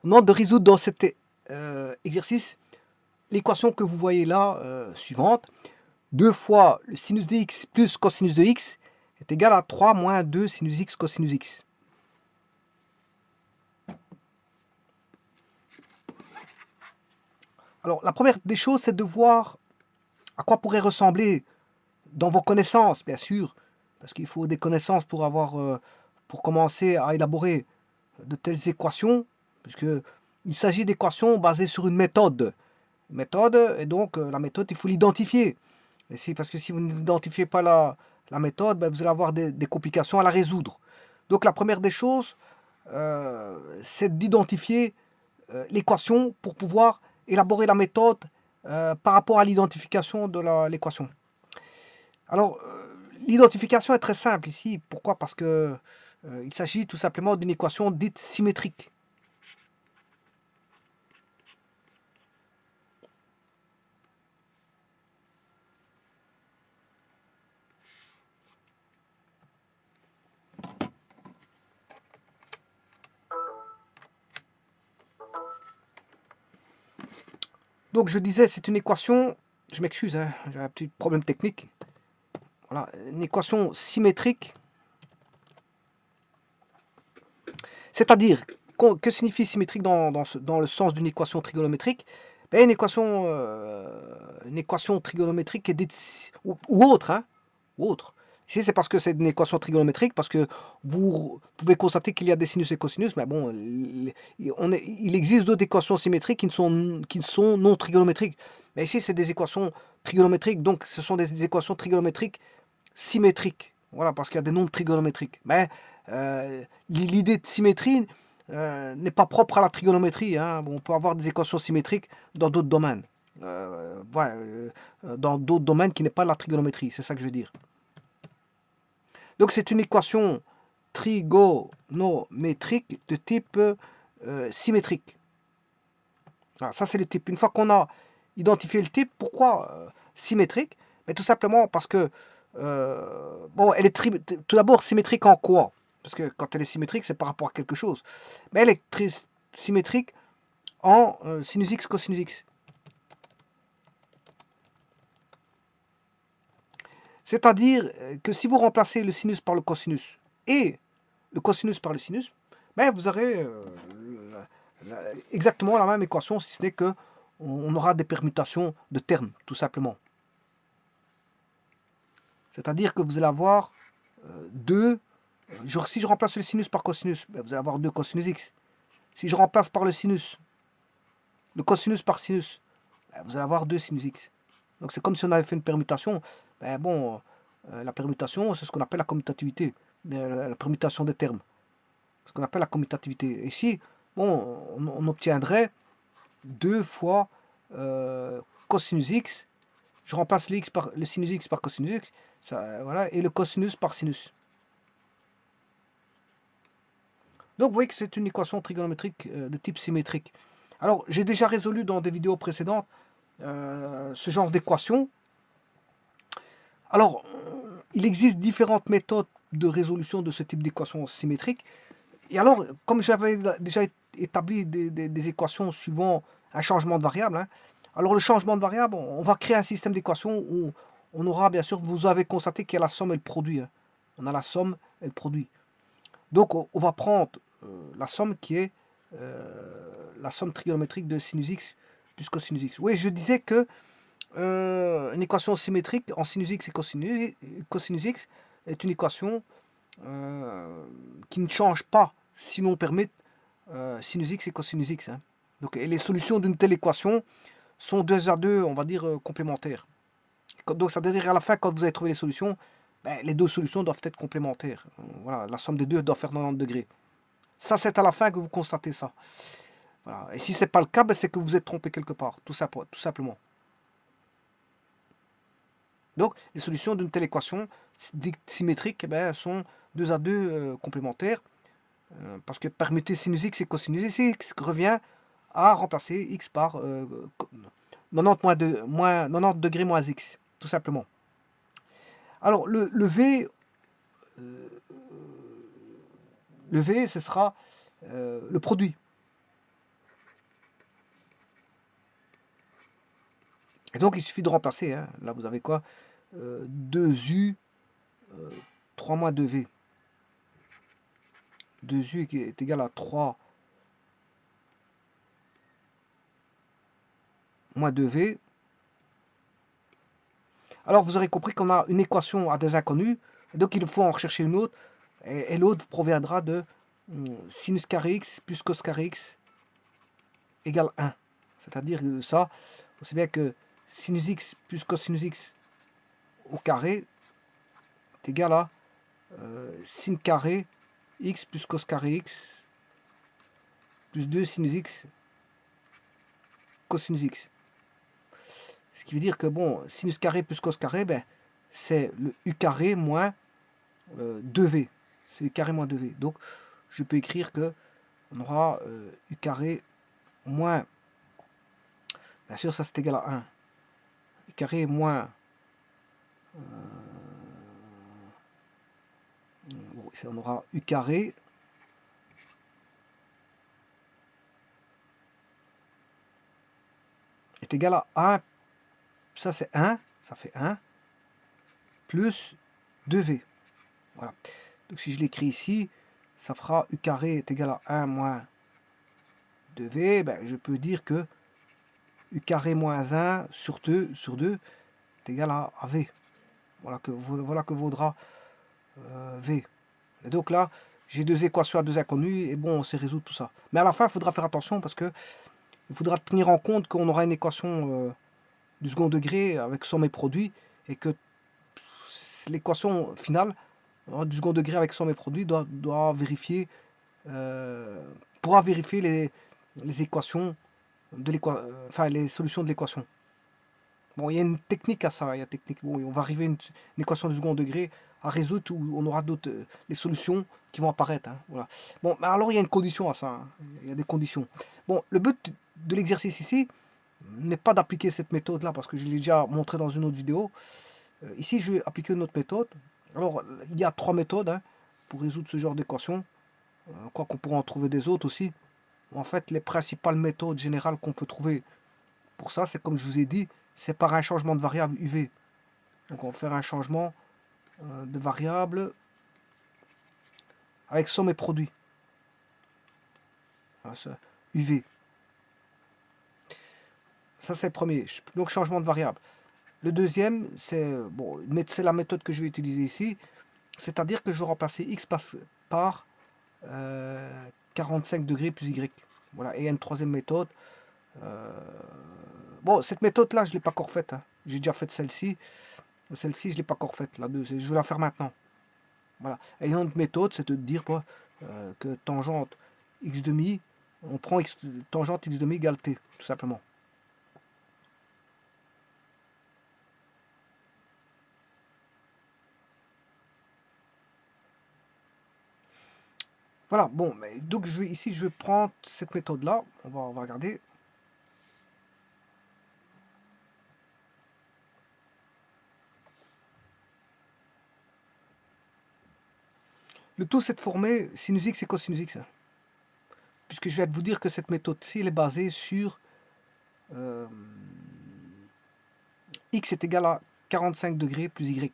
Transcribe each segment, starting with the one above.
On demande de résoudre dans cet exercice l'équation que vous voyez là, suivante. 2 fois le sinus de x plus cosinus de x est égal à 3 moins 2 sinus x cosinus x. Alors, la première des choses, c'est de voir à quoi pourrait ressembler dans vos connaissances, bien sûr, parce qu'il faut des connaissances pour pour commencer à élaborer de telles équations, puisque il s'agit d'équations basées sur une méthode. Et donc la méthode, il faut l'identifier. Parce que si vous n'identifiez pas la méthode, ben, vous allez avoir des complications à la résoudre. Donc la première des choses, c'est d'identifier l'équation pour pouvoir élaborer la méthode par rapport à l'identification de l'équation. Alors, l'identification est très simple ici. Pourquoi? Parce que il s'agit tout simplement d'une équation dite symétrique. Donc je disais, c'est une équation, je m'excuse, hein, j'ai un petit problème technique. Voilà, une équation symétrique. C'est-à-dire, que signifie symétrique dans le sens d'une équation trigonométrique? Ben, une équation trigonométrique est ou autre, hein, ou autre. Ici, c'est parce que c'est une équation trigonométrique, parce que vous pouvez constater qu'il y a des sinus et cosinus, mais bon, il existe d'autres équations symétriques qui ne sont non trigonométriques. Mais ici, c'est des équations trigonométriques, donc ce sont des équations trigonométriques symétriques. Voilà, parce qu'il y a des nombres trigonométriques. Mais l'idée de symétrie n'est pas propre à la trigonométrie, hein. Bon, on peut avoir des équations symétriques dans d'autres domaines. Voilà, dans d'autres domaines qui n'est pas la trigonométrie, c'est ça que je veux dire. Donc c'est une équation trigonométrique de type symétrique. Voilà, ça c'est le type. Une fois qu'on a identifié le type, pourquoi symétrique? Mais tout simplement parce que, bon, elle est tout d'abord symétrique en quoi? Parce que quand elle est symétrique, c'est par rapport à quelque chose. Mais elle est symétrique en sinus x, cosinus x. C'est-à-dire que si vous remplacez le sinus par le cosinus et le cosinus par le sinus, ben vous aurez exactement la même équation, si ce n'est que on aura des permutations de termes, tout simplement. C'est-à-dire que vous allez avoir deux, si je remplace le sinus par cosinus, ben vous allez avoir 2 cosinus x. Si je remplace par le cosinus par sinus, ben vous allez avoir 2 sinus x. Donc c'est comme si on avait fait une permutation. Ben bon, la permutation, c'est ce qu'on appelle la commutativité, la permutation des termes. Ce qu'on appelle la commutativité. Et ici, bon, on obtiendrait 2 fois cosinus x. Je remplace le sinus x par cosinus x, ça, voilà, et le cosinus par sinus. Donc vous voyez que c'est une équation trigonométrique de type symétrique. Alors j'ai déjà résolu dans des vidéos précédentes ce genre d'équation. Alors il existe différentes méthodes de résolution de ce type d'équation symétrique. Et alors, comme j'avais déjà établi des équations suivant un changement de variable, hein, alors le changement de variable, on va créer un système d'équations où on aura, bien sûr, vous avez constaté qu'il y a la somme et le produit. Hein. On a la somme et le produit. Donc on va prendre la somme qui est la somme trigonométrique de sinus x plus cosinus x. Oui, je disais que une équation symétrique en sinus x et cosinus x est une équation qui ne change pas si l'on permet sinus x et cosinus x. Hein. Donc, et les solutions d'une telle équation sont 2 à 2, on va dire, complémentaires. Donc ça veut dire qu'à la fin, quand vous avez trouvé les solutions, ben, les deux solutions doivent être complémentaires. Voilà, la somme des deux doit faire 90 degrés. Ça, c'est à la fin que vous constatez ça. Voilà. Et si ce n'est pas le cas, ben, c'est que vous êtes trompé quelque part, tout simplement. Donc, les solutions d'une telle équation symétrique eh ben, sont 2 à 2 complémentaires. Parce que permuter sinus x et cosinus x revient à remplacer x par 90 degrés moins x, tout simplement. Alors, le V, ce sera le produit. Et donc, il suffit de remplacer. Hein. Là, vous avez quoi 2U, 3 moins 2V. 2U est égal à 3 moins 2V. Alors, vous aurez compris qu'on a une équation à des inconnus. Donc, il faut en rechercher une autre. Et l'autre proviendra de sinus carré x plus cos carré x égale 1. C'est-à-dire que ça, on sait bien que sinus x plus cosinus x au carré est égal à sin carré x plus cos carré x plus 2 sinus x cosinus x. Ce qui veut dire que, bon, sinus carré plus cos carré, ben, c'est le u carré moins 2v. C'est u carré moins 2v. Donc, je peux écrire que on aura u carré moins, bien sûr, ça c'est égal à 1. U carré moins, bon, on aura u carré est égal à 1, ça c'est 1, ça fait 1, plus 2v. Voilà. Donc si je l'écris ici, ça fera u carré est égal à 1 moins 2v. Ben, je peux dire que u carré moins 1 sur 2 est égal à v. Voilà que vaudra v. Et donc là, j'ai deux équations à deux inconnus, et bon, on sait résoudre tout ça. Mais à la fin, il faudra faire attention, parce que il faudra tenir en compte qu'on aura une équation du second degré avec somme et produit, et que l'équation finale du second degré avec somme et produit doit vérifier, pourra vérifier les équations de enfin les solutions de l'équation. Bon, il y a une technique à ça, il y a technique. Bon, on va arriver à une équation du second degré à résoudre où on aura d'autres les solutions qui vont apparaître. Hein, voilà. Bon, mais alors il y a une condition à ça. Hein, il y a des conditions. Bon, le but de l'exercice ici n'est pas d'appliquer cette méthode-là parce que je l'ai déjà montré dans une autre vidéo. Ici, je vais appliquer une autre méthode. Alors, il y a trois méthodes hein, pour résoudre ce genre d'équation. Quoi qu'on pourra en trouver des autres aussi. En fait, les principales méthodes générales qu'on peut trouver pour ça, c'est comme je vous ai dit, c'est par un changement de variable UV. Donc on va faire un changement de variable avec somme et produit. Voilà, ça, UV. Ça c'est le premier. Donc changement de variable. Le deuxième, c'est bon, c'est la méthode que je vais utiliser ici. C'est-à-dire que je vais remplacer x par 45 degrés plus y. Voilà. Et il y a une troisième méthode. Bon, cette méthode-là, je ne l'ai pas encore faite. Hein. J'ai déjà fait celle-ci. Celle-ci, je ne l'ai pas encore faite. La deux, je vais la faire maintenant. Voilà. Et une autre méthode, c'est de dire que tangente x demi, on prend tangente x demi égale t, tout simplement. Voilà, bon, mais donc ici je vais prendre cette méthode-là, on va regarder. Le tout c'est de former sinus x et cosinus x. Hein. Puisque je vais vous dire que cette méthode-ci, elle est basée sur x est égal à 45 degrés plus y.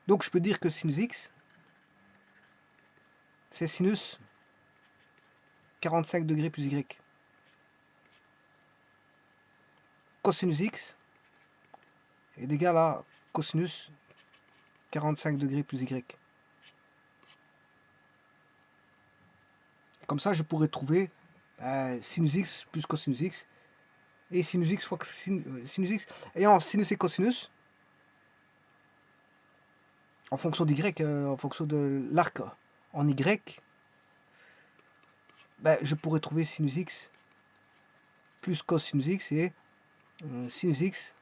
Donc je peux dire que sinus x, c'est sinus 45 degrés plus y. Cosinus x est égal à cosinus 45 degrés plus y. Comme ça, je pourrais trouver sinus x plus cosinus x et sinus x fois sinus x ayant sinus et cosinus en fonction d'y, en fonction de l'arc en y, je pourrais trouver sinus x plus cosinus x et sinus x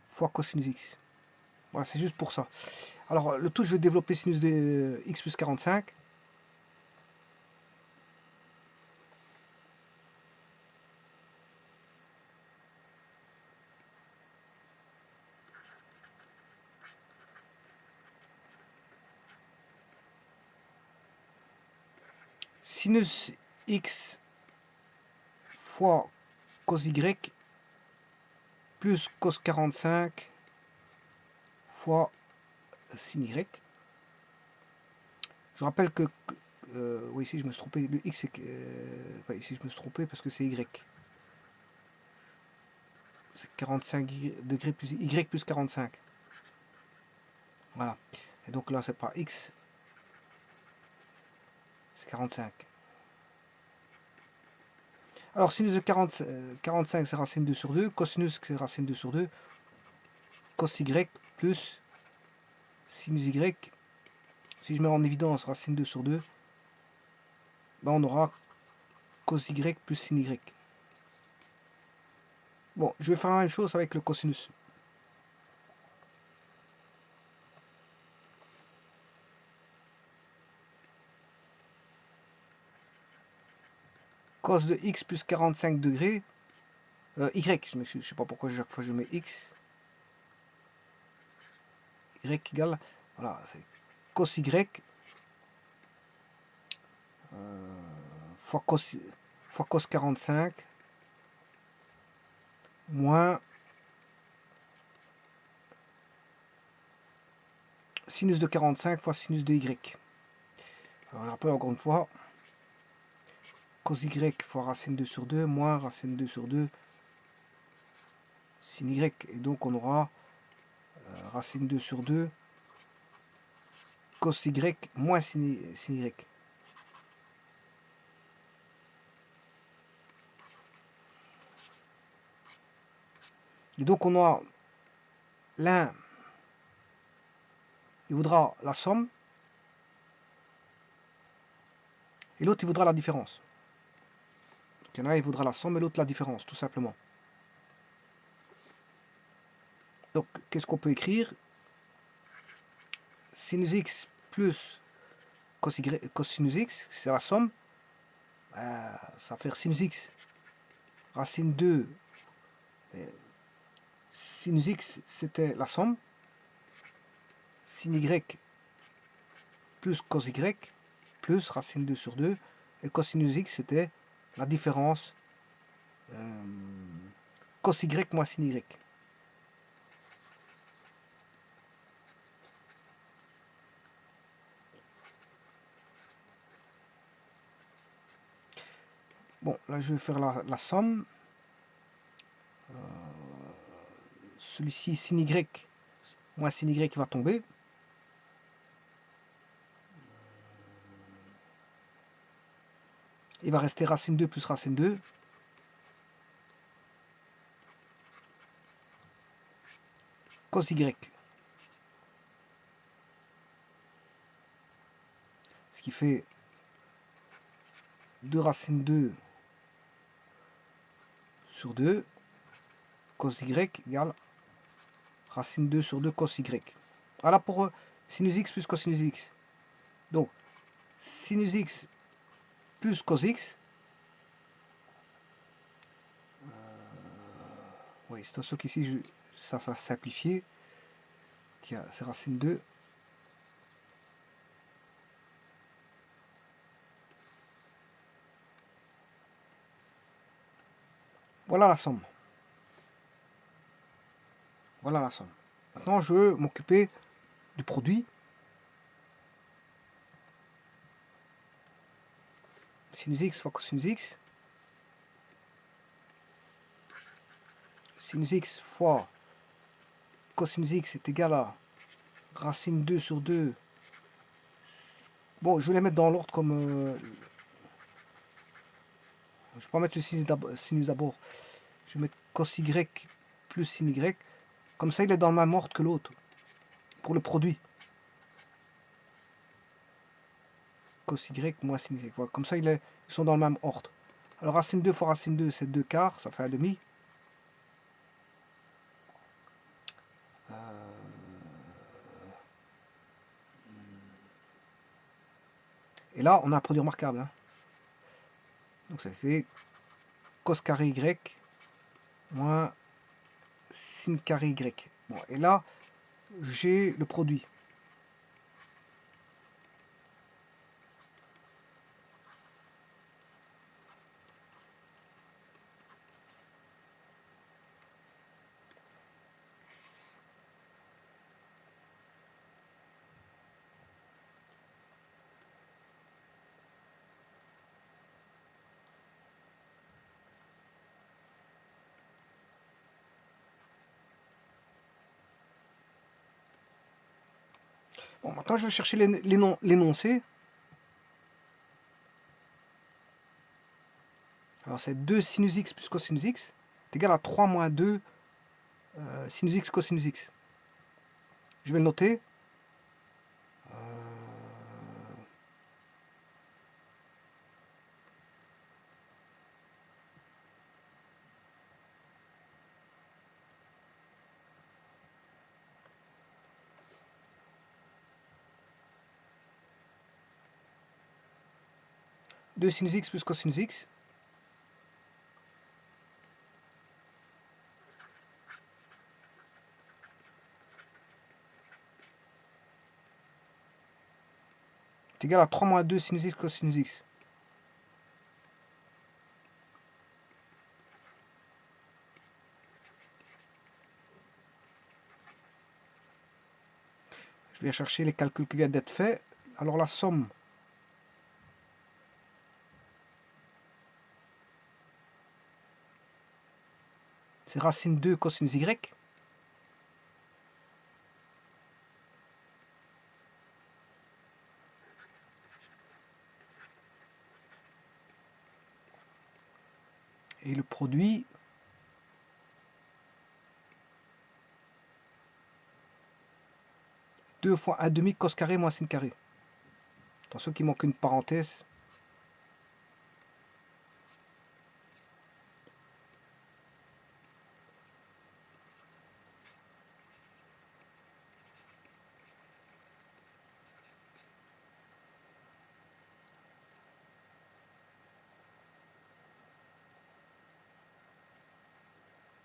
fois cosinus x. Voilà, c'est juste pour ça. Alors, le tout, je vais développer sinus de x plus 45. Sinus x fois cos y plus cos 45 fois sin y. Je rappelle que oui, ici je me suis trompé, le x c'est ouais, ici je me suis trompé parce que c'est y. C'est 45 degrés plus y plus 45. Voilà. Et donc là c'est pas x, c'est 45. Alors sinus de 45 c'est racine 2 sur 2, cosinus c'est racine 2 sur 2, cos y plus sinus y. Si je mets en évidence racine 2 sur 2, ben on aura cos y plus sin y. Bon, je vais faire la même chose avec le cosinus. Cos de x plus 45 degrés, y, je m'excuse, je sais pas pourquoi chaque fois je mets x, y égale, voilà, c'est cos y fois cos 45 moins sinus de 45 fois sinus de y. Alors je rappelle encore une fois, cos y fois racine 2 sur 2 moins racine 2 sur 2 sin y. Et donc on aura racine 2 sur 2 cos y moins sin y. Et donc on a l'un, il voudra la somme, et l'autre il voudra la différence. Donc, il y en a, il voudra la somme et l'autre la différence, tout simplement. Donc qu'est-ce qu'on peut écrire? Sinus x plus cosinus x, c'est la somme. Ça va faire sinus x racine 2. Sinus x c'était la somme. Sin y plus cos y plus racine 2 sur 2. Et cosinus x c'était la différence cos y moins sin y. Bon, là je vais faire la somme. Celui-ci, sin y moins sin y va tomber. Il va rester racine 2 plus racine 2. Cos y. Ce qui fait 2 racine 2 sur 2. Cos y égale racine 2 sur 2 cos y. Voilà pour sinus x plus cosinus x. Donc, sinus x plus cos x. Oui, c'est sûr qu'ici, ça va simplifier. C'est racine 2. Voilà la somme. Voilà la somme. Maintenant, je veux m'occuper du produit. Sinus x fois cosinus x. Sinus x fois cosinus x est égal à racine 2 sur 2. Bon, je vais les mettre dans l'ordre comme... je vais pas mettre le sinus d'abord. Je vais mettre cos y plus sin y. Comme ça, il est dans le même ordre que l'autre. Pour le produit. Cos y moins sin y. Voilà. Comme ça, ils sont dans le même ordre. Alors, racine 2 fois racine 2, c'est 2 quarts. Ça fait 1 demi. Et là, on a un produit remarquable. Hein. Donc, ça fait cos carré y moins sin carré y. Bon, et là, j'ai le produit. Bon, maintenant, je vais chercher l'énoncé. Alors, c'est 2 sinus x plus cosinus x est égal à 3 moins 2 sinus x cosinus x. Je vais le noter. 2 sinus x plus cosinus x. Est égal à 3 moins 2 sinus x cosinus x. Je vais chercher les calculs qui viennent d'être faits. Alors la somme, c'est racine 2 cosinus y. Et le produit, deux fois 1 demi cos carré moins sin carré. Attention qu'il manque une parenthèse.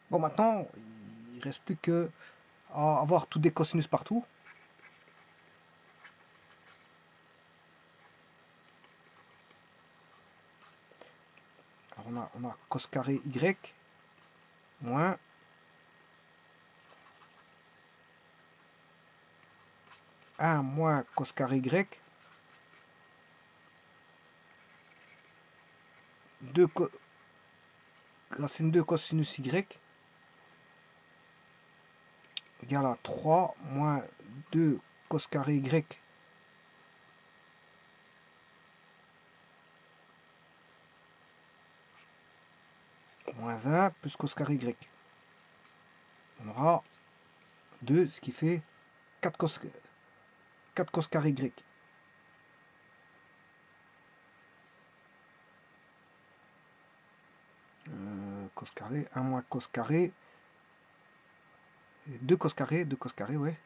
Bon, maintenant, il ne reste plus que à avoir tous des cosinus partout. Alors on a cos carré y moins 1 moins cos carré y, 2 racine 2 cosinus y égale à 3 moins 2 cos carré y moins 1 plus cos carré y. On aura 2, ce qui fait 4 cos carré y. Cos carré, 1 moins cos carré, 2 cos carré, ouais.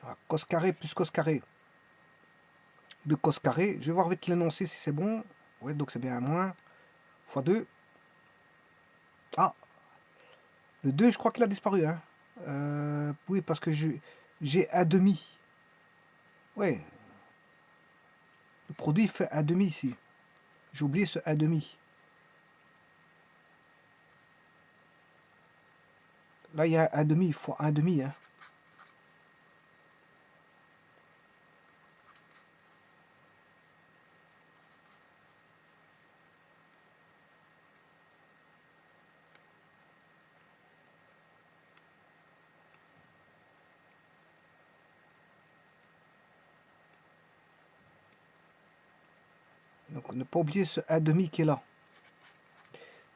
Alors, cos carré plus cos carré de cos carré. Je vais voir vite l'énoncé si c'est bon. Ouais, donc c'est bien un moins fois 2. Ah, le 2, je crois qu'il a disparu. Hein. Oui, parce que j'ai un demi. Ouais, le produit fait un demi ici. J'ai oublié ce un demi. Là, il y a un demi fois un demi. Hein. Donc, ne pas oublier ce un demi qui est là.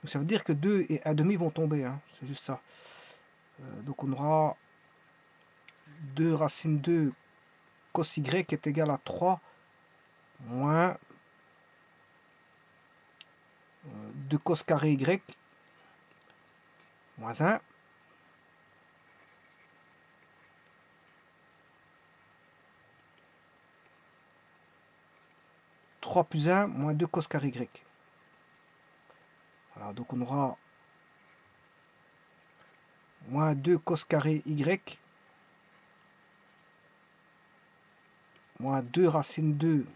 Donc, ça veut dire que 2 et un demi vont tomber. Hein. C'est juste ça. Donc, on aura 2 racine 2 cos y est égal à 3 moins 2 cos carré y moins 1 3 plus 1 moins 2 cos carré y. Voilà, donc on aura moins 2 cos carré y moins 2 racine 2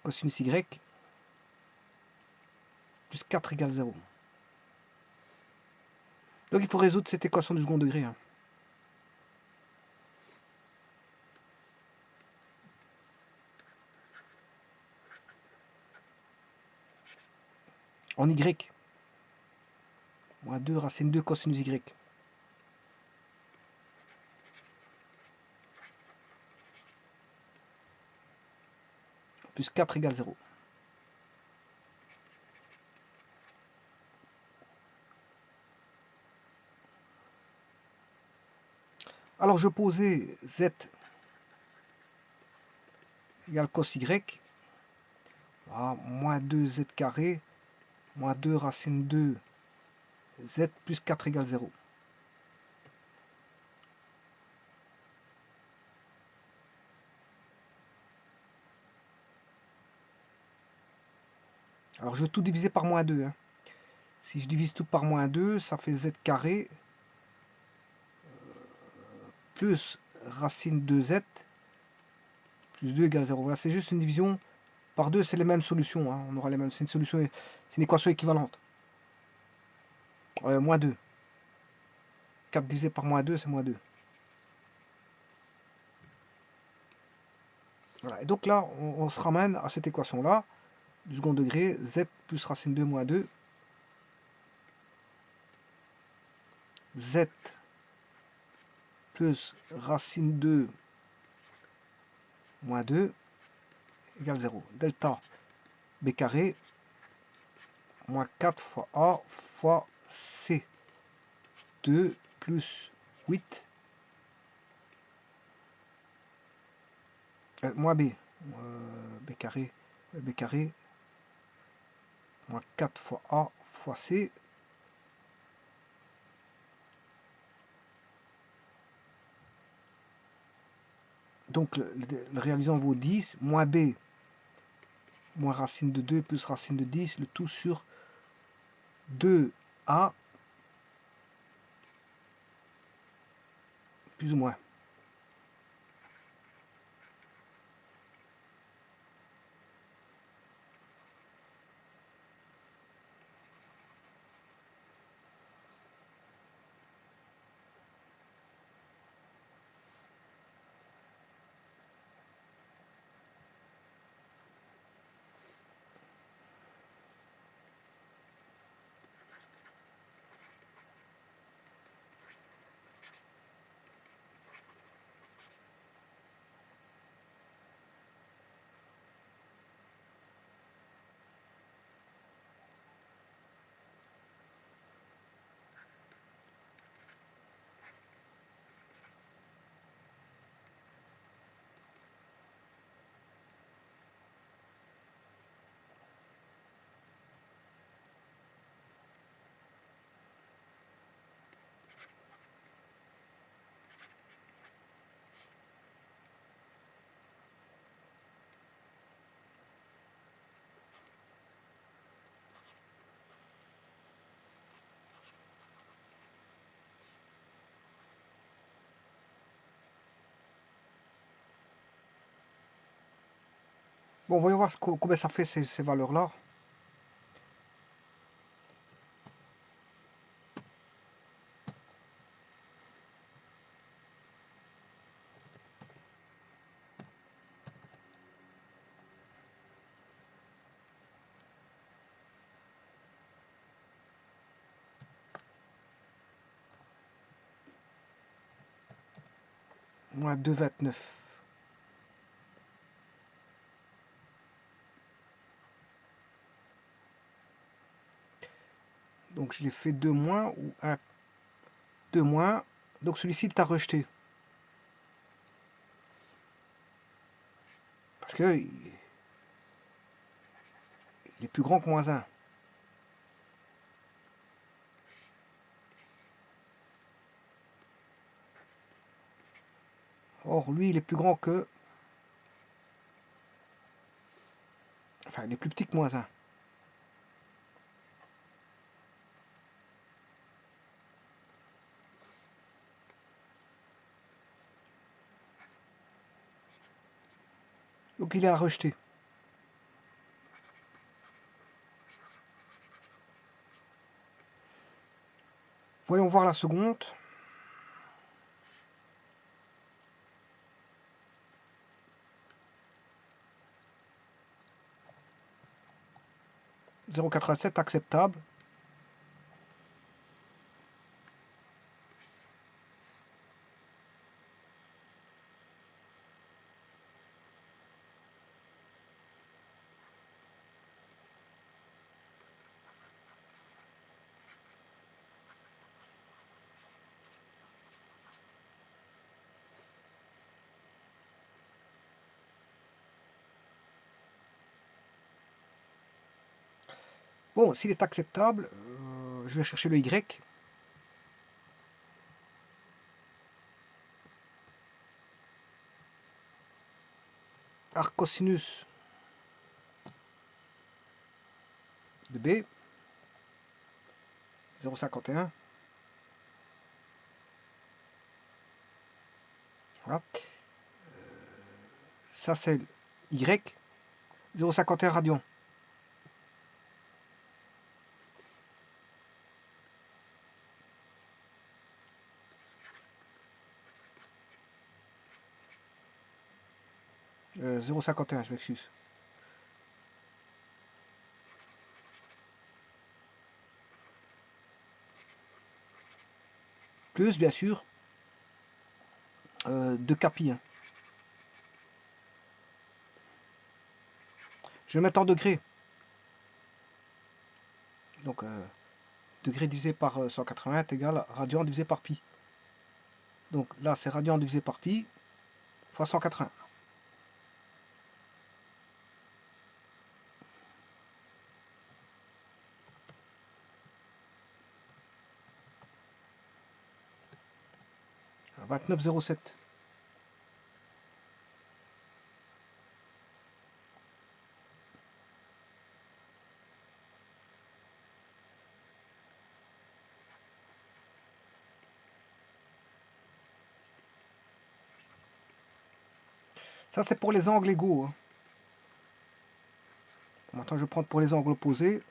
cosinus y plus 4 égale 0. Donc il faut résoudre cette équation du second degré. Hein. En y. Moins 2 racine 2 cosinus y. Plus 4 égale 0. Alors je posais z égale cos y. Voilà, moins 2z carré moins 2 racine 2 z plus 4 égale 0. Alors je vais tout diviser par moins 2. Hein. Si je divise tout par moins 2, ça fait z carré plus racine 2z plus 2 égale 0. Voilà, c'est juste une division par 2, c'est les mêmes solutions. Hein. On aura les mêmes. C'est une solution, c'est une équation équivalente. Moins 2. 4 divisé par moins 2, c'est moins 2. Voilà. Et donc là, on se ramène à cette équation-là, du second degré, z plus racine 2 moins 2, z plus racine 2 moins 2 égale 0. Delta b carré moins 4 fois a fois c. 2 plus 8 moins b. B carré moins 4 fois a fois c. Donc le réalisant vaut 10, moins b, moins racine de 2 plus racine de 10, le tout sur 2a, plus ou moins. Bon, voyons voir combien ça fait ces valeurs-là. Moins 2,29. Donc je l'ai fait 2 moins ou 1, 2 moins. Donc celui-ci, il t'a rejeté. Parce que il est plus grand que moins 1. Or, lui, il est plus grand que Enfin, il est plus petit que moins 1. Donc il est à rejeter. Voyons voir la seconde. « 0,87 acceptable. Bon, s'il est acceptable, je vais chercher le Y. Arc cosinus de B. 0,51. Voilà. Ça c'est Y. 0,51 radian. Euh, 0,51, je m'excuse. Plus, bien sûr, de capi. Hein. Je vais mettre en degrés. Donc, degré divisé par 180 est égal à radian divisé par pi. Donc là, c'est radian divisé par pi fois 180. À 29,07. Ça, c'est pour les angles égaux. Hein. Maintenant, je vais prendre pour les angles opposés.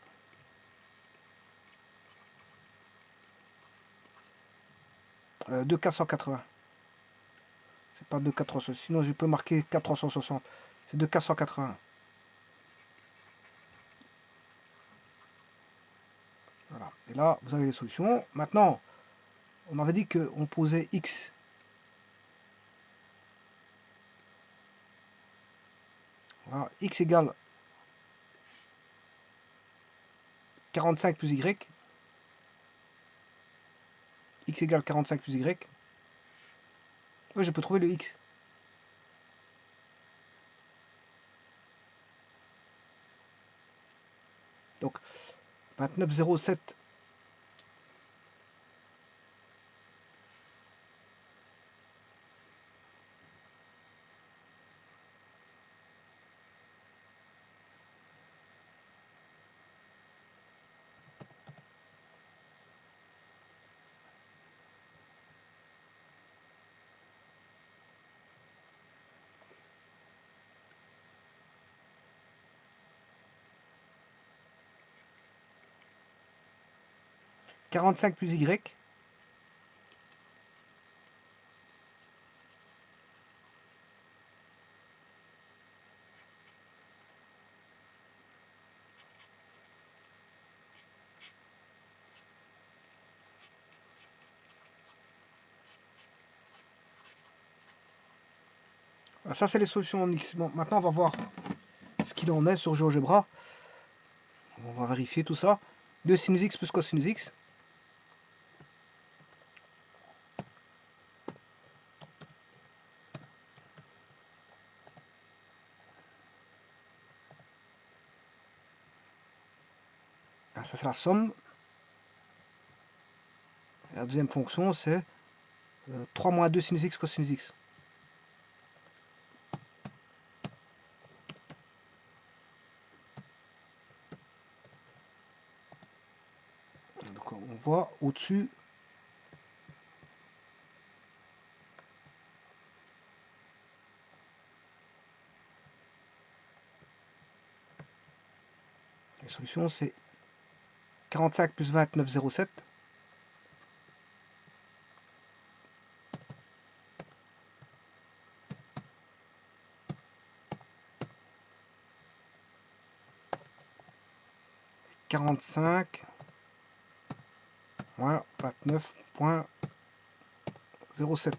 Euh, 2,480. C'est pas 2,460. Sinon, je peux marquer 460. C'est 2,480. Voilà. Et là, vous avez les solutions. Maintenant, on avait dit qu'on posait X. Voilà. X égale 45 plus Y. X égale 45 plus Y. Oui, je peux trouver le X. Donc, 29,07. « 45 plus Y. Voilà, ça, c'est les solutions en X. Bon, maintenant, on va voir ce qu'il en est sur GeoGebra. On va vérifier tout ça. 2 sinus X plus cosinus X. Ah, ça, c'est la somme. Et la deuxième fonction, c'est 3 moins 2 sinus X cosinus X. voit au-dessus. La solution, c'est 45 plus 29, 0,7. « 45 moins 29,07.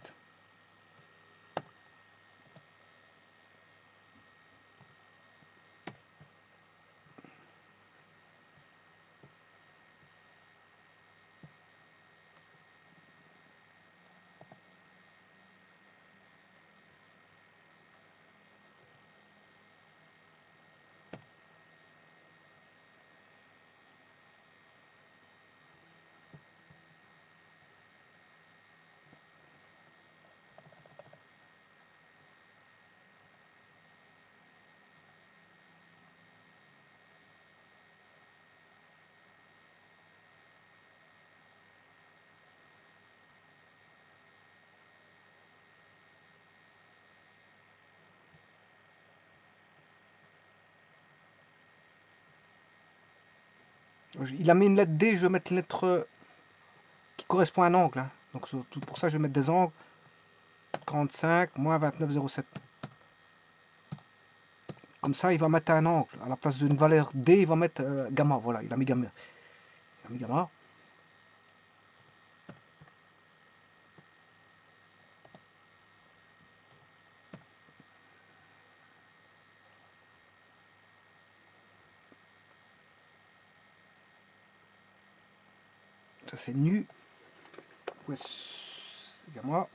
Il a mis une lettre D, je vais mettre une lettre qui correspond à un angle, hein. Donc pour ça, je vais mettre des angles. 45 moins 29,07. Comme ça, il va mettre un angle. À la place d'une valeur D, il va mettre gamma. Voilà, il a mis gamma. Il a mis gamma. Ça, c'est nu. Ouais, gamma.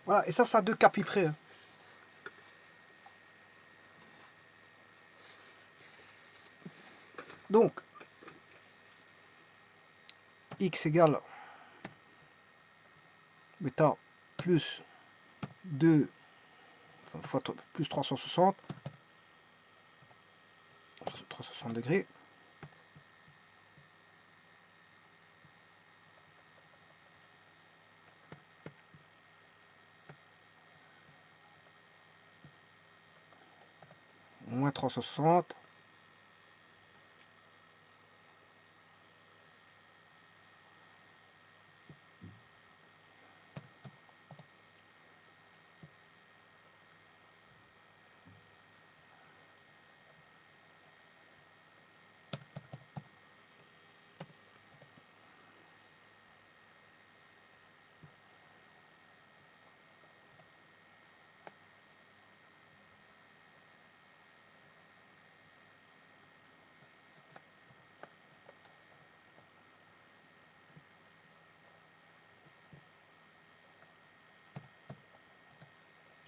Voilà, et ça a deux capis près, hein. Donc, x égale bêta plus 2 fois plus 360 degrés. Moins 360.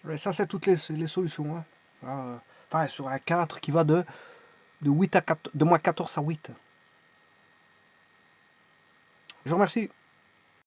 Et ça, c'est toutes les solutions, hein. Enfin, sur un 4 qui va de 8 à 4, de moins 14 à 8. Je vous remercie.